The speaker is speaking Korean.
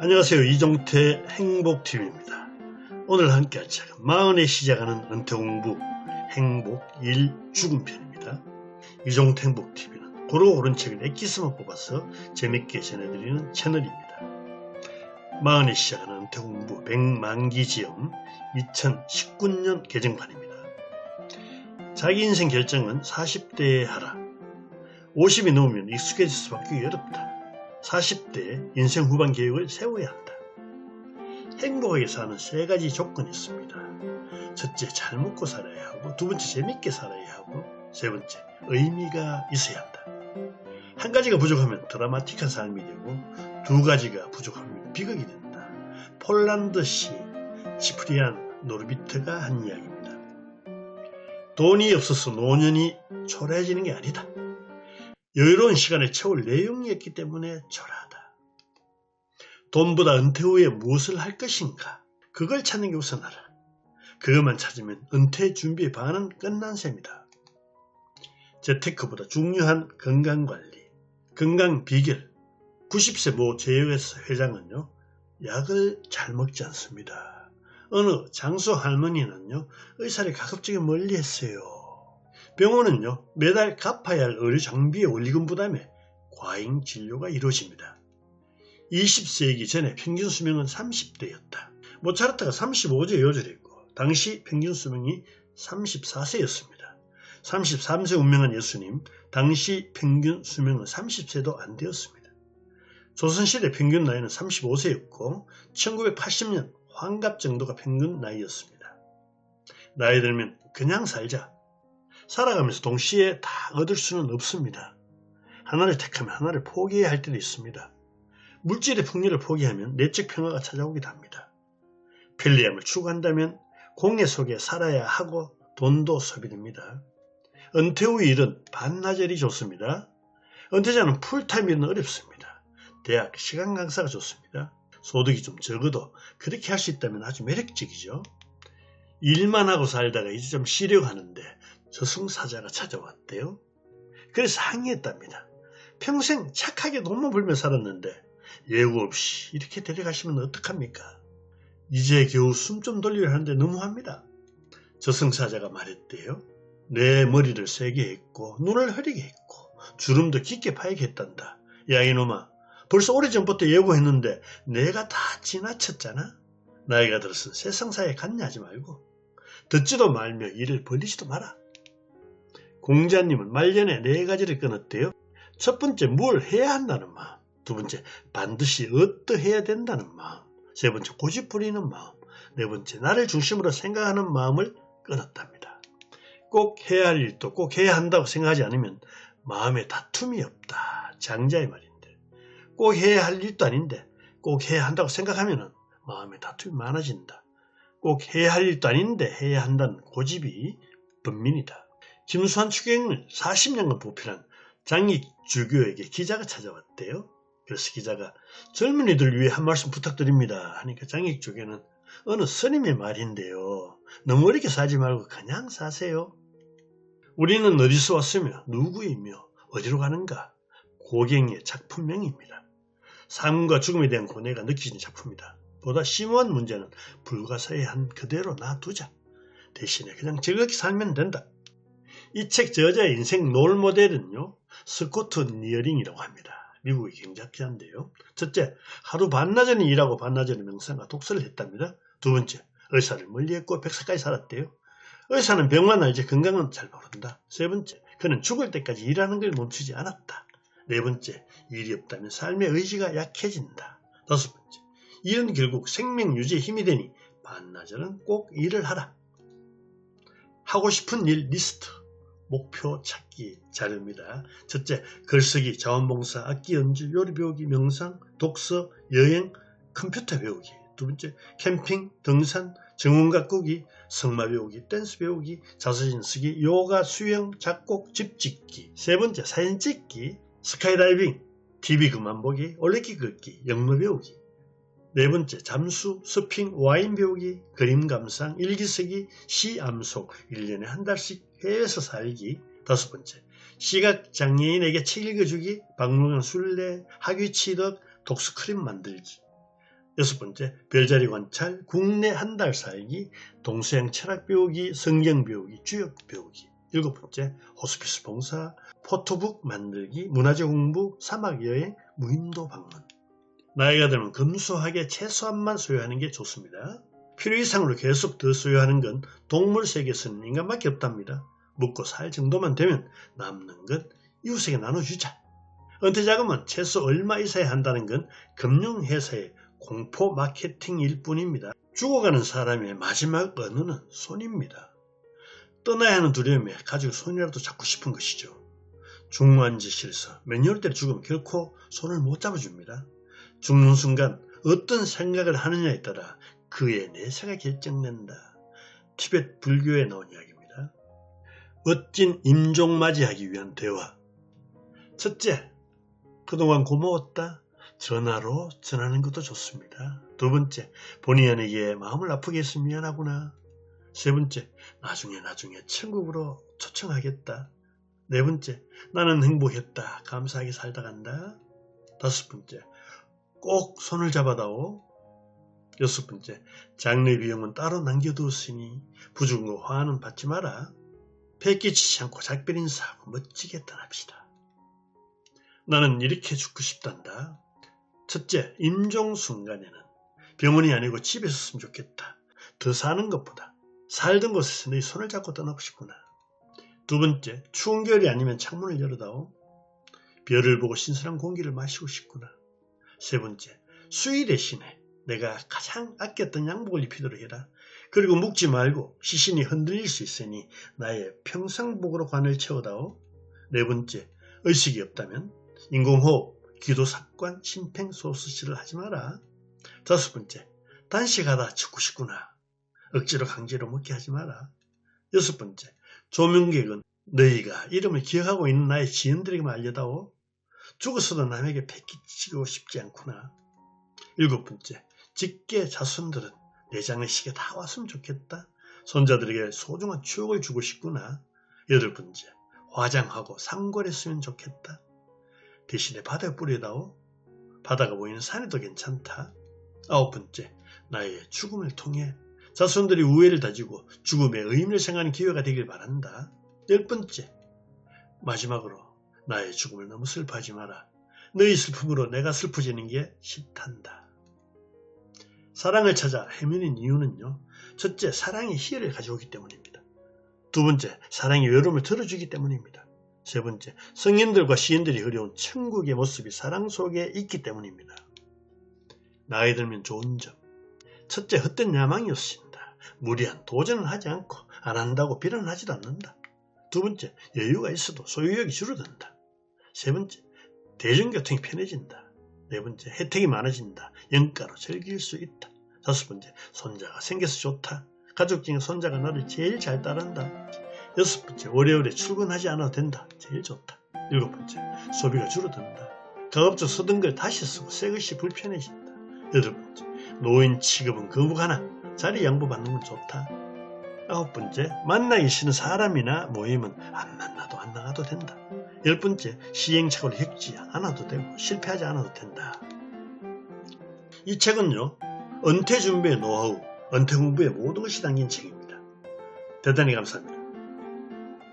안녕하세요. 이종태 행복TV입니다. 오늘 함께 할 책은 40에 시작하는 은퇴공부 행복 1 죽음 편입니다. 이종태 행복TV는 고루 고른 책을 엑기스만 뽑아서 재밌게 전해드리는 채널입니다. 40에 시작하는 은퇴공부 100만기지엄 2019년 개정판입니다. 자기 인생 결정은 40대에 하라. 50이 넘으면 익숙해질 수밖에 어렵다. 40대에 인생 후반 계획을 세워야 한다. 행복하게 사는 3가지 조건이 있습니다. 첫째, 잘 먹고 살아야 하고, 두 번째, 재밌게 살아야 하고, 세 번째, 의미가 있어야 한다. 한 가지가 부족하면 드라마틱한 삶이 되고, 두 가지가 부족하면 비극이 된다. 폴란드 시 치프리안 노르비트가 한 이야기입니다. 돈이 없어서 노년이 초라해지는 게 아니다. 여유로운 시간을 채울 내용이 있기 때문에 초라하다. 돈보다 은퇴 후에 무엇을 할 것인가? 그걸 찾는 게 우선하라. 그것만 찾으면 은퇴 준비의 반은 끝난 셈이다. 재테크보다 중요한 건강관리, 건강 비결. 90세 모 제휴회사 회장은요, 약을 잘 먹지 않습니다. 어느 장수 할머니는요, 의사를 가급적이 멀리 했어요. 병원은요, 매달 갚아야 할 의료 장비의 원리금 부담에 과잉 진료가 이루어집니다. 20세기 전에 평균 수명은 30대였다. 모차르트가 35세 요절했고 당시 평균 수명이 34세였습니다. 33세 운명한 예수님, 당시 평균 수명은 30세도 안 되었습니다. 조선시대 평균 나이는 35세였고 1980년 환갑 정도가 평균 나이였습니다. 나이 들면 그냥 살자. 살아가면서 동시에 다 얻을 수는 없습니다. 하나를 택하면 하나를 포기해야 할 때도 있습니다. 물질의 풍요를 포기하면 내적 평화가 찾아오기도 합니다. 편리함을 추구한다면 공예 속에 살아야 하고 돈도 소비됩니다. 은퇴 후 일은 반나절이 좋습니다. 은퇴자는 풀타임 일은 어렵습니다. 대학 시간 강사가 좋습니다. 소득이 좀 적어도 그렇게 할 수 있다면 아주 매력적이죠. 일만 하고 살다가 이제 좀 쉬려고 하는데 저승사자가 찾아왔대요. 그래서 항의했답니다. 평생 착하게 돈만 벌며 살았는데 예고 없이 이렇게 데려가시면 어떡합니까? 이제 겨우 숨 좀 돌리려 하는데 너무합니다. 저승사자가 말했대요. 내 머리를 세게 했고 눈을 흐리게 했고 주름도 깊게 파이게 했단다. 야 이놈아, 벌써 오래전부터 예고했는데 내가 다 지나쳤잖아. 나이가 들어서 세상사에 간냐하지 말고 듣지도 말며 일을 벌리지도 마라. 공자님은 말년에 4가지를 끊었대요. 첫 번째, 뭘 해야 한다는 마음. 두 번째, 반드시 어떠해야 된다는 마음. 세 번째, 고집부리는 마음. 네 번째, 나를 중심으로 생각하는 마음을 끊었답니다. 꼭 해야 할 일도 꼭 해야 한다고 생각하지 않으면 마음에 다툼이 없다. 장자의 말인데. 꼭 해야 할 일도 아닌데 꼭 해야 한다고 생각하면 마음에 다툼이 많아진다. 꼭 해야 할 일도 아닌데 해야 한다는 고집이 번민이다. 김수환 추경을 40년간 보필한 장익주교에게 기자가 찾아왔대요. 그래서 기자가 젊은이들 위해 한 말씀 부탁드립니다 하니까 장익주교는 어느 스님의 말인데요. 너무 어렵게 살지 말고 그냥 사세요. 우리는 어디서 왔으며 누구이며 어디로 가는가? 고갱의 작품명입니다. 삶과 죽음에 대한 고뇌가 느껴지는 작품이다. 보다 심오한 문제는 불가사의한 그대로 놔두자. 대신에 그냥 즐겁게 살면 된다. 이 책 저자의 인생 롤모델은요, 스코트 니어링이라고 합니다. 미국의 경제학자인데요. 첫째, 하루 반나절은 일하고 반나절은 명상과 독서를 했답니다. 두 번째, 의사를 멀리했고 100살까지 살았대요. 의사는 병만 알지 건강은 잘 모른다. 세 번째, 그는 죽을 때까지 일하는 걸 멈추지 않았다. 네 번째, 일이 없다면 삶의 의지가 약해진다. 다섯 번째, 일은 결국 생명 유지에 힘이 되니 반나절은 꼭 일을 하라. 하고 싶은 일 리스트. 목표 찾기 자료입니다. 첫째, 글쓰기, 자원봉사, 악기 연주, 요리 배우기, 명상, 독서, 여행, 컴퓨터 배우기. 두 번째, 캠핑, 등산, 정원 가꾸기, 성마 배우기, 댄스 배우기, 자서전 쓰기, 요가, 수영, 작곡, 집 짓기. 세 번째, 사진 찍기, 스카이다이빙, TV 그만 보기, 올레길 걷기, 영어 배우기. 네 번째, 잠수, 서핑, 와인 배우기, 그림 감상, 일기 쓰기, 시 암송, 1년에 한 달씩 해외에서 살기. 다섯 번째, 시각장애인에게 책 읽어주기, 박물관 순례, 학위 취득, 독서 크림 만들기. 6번째, 별자리 관찰, 국내 한 달 살기, 동서양 철학 배우기, 성경 배우기, 주역 배우기. 7번째, 호스피스 봉사, 포토북 만들기, 문화재 공부, 사막 여행, 무인도 방문. 나이가 들면 검소하게 최소한만 소유하는 게 좋습니다. 필요 이상으로 계속 더 소유하는 건 동물 세계에서는 인간밖에 없답니다. 먹고 살 정도만 되면 남는 것 이웃에게 나눠주자. 은퇴 자금은 최소 얼마 있어야 한다는 건 금융회사의 공포 마케팅일 뿐입니다. 죽어가는 사람의 마지막 언어는 손입니다. 떠나야 하는 두려움에 가지고 손이라도 잡고 싶은 것이죠. 중환자실에서 몇 년을 때려 죽으면 결코 손을 못 잡아줍니다. 죽는 순간 어떤 생각을 하느냐에 따라 그의 내세가 결정된다. 티베트 불교에 나온 이야기입니다. 멋진 임종 맞이하기 위한 대화. 첫째, 그동안 고마웠다. 전화로 전하는 것도 좋습니다. 2번째, 본의 아니게 마음을 아프게 해서 미안하구나. 3번째, 나중에 천국으로 초청하겠다. 4번째, 나는 행복했다. 감사하게 살다 간다. 5번째, 꼭 손을 잡아다오. 6번째, 장례 비용은 따로 남겨두었으니 부중과 화는 받지 마라. 패끼치지 않고 작별 인사하고 멋지게 떠납시다. 나는 이렇게 죽고 싶단다. 첫째, 임종 순간에는 병원이 아니고 집에 있었으면 좋겠다. 더 사는 것보다 살던 곳에서 네 손을 잡고 떠나고 싶구나. 2번째, 추운 겨울이 아니면 창문을 열어다오. 별을 보고 신선한 공기를 마시고 싶구나. 3번째, 수의 대신에 내가 가장 아꼈던 양복을 입히도록 해라. 그리고 묵지 말고 시신이 흔들릴 수 있으니 나의 평상복으로 관을 채워다오. 4번째, 의식이 없다면 인공호흡, 기도삭관, 심폐소생술을 하지 마라. 5번째, 단식하다 죽고 싶구나. 억지로 강제로 먹게 하지 마라. 6번째, 조명객은 너희가 이름을 기억하고 있는 나의 지인들에게만 알려다오. 죽었어도 남에게 패기치고 싶지 않구나. 7번째, 직계 자손들은 내 장례식에 다 왔으면 좋겠다. 손자들에게 소중한 추억을 주고 싶구나. 8번째, 화장하고 상골했으면 좋겠다. 대신에 바다에 뿌려다오. 바다가 보이는 산에도 괜찮다. 9번째, 나의 죽음을 통해 자손들이 우애를 다지고 죽음의 의미를 생각하는 기회가 되길 바란다. 10번째, 마지막으로 나의 죽음을 너무 슬퍼하지 마라. 너희 슬픔으로 내가 슬퍼지는 게 싫단다. 사랑을 찾아 헤매는 이유는요. 첫째, 사랑이 희열을 가져오기 때문입니다. 2번째, 사랑이 외로움을 덜어주기 때문입니다. 3번째, 성인들과 시인들이 그려온 천국의 모습이 사랑 속에 있기 때문입니다. 나이 들면 좋은 점. 첫째, 헛된 야망이 없습니다. 무리한 도전을 하지 않고 안 한다고 비난하지도 않는다. 2번째, 여유가 있어도 소유욕이 줄어든다. 3번째, 대중교통이 편해진다. 4번째, 혜택이 많아진다. 영가로 즐길 수 있다. 5번째, 손자가 생겨서 좋다. 가족 중에 손자가 나를 제일 잘 따른다. 6번째, 오래오래 출근하지 않아도 된다. 제일 좋다. 7번째, 소비가 줄어든다. 가급적 쓰던 걸 다시 쓰고 새 것이 불편해진다. 8번째, 노인 취급은 거부가나 자리 양보받는 건 좋다. 9번째, 만나기 싫은 사람이나 모임은 안 만나도 안 나가도 된다. 10번째, 시행착오를 겪지 않아도 되고 실패하지 않아도 된다. 이 책은요, 은퇴 준비의 노하우, 은퇴 공부의 모든 것이 담긴 책입니다. 대단히 감사합니다.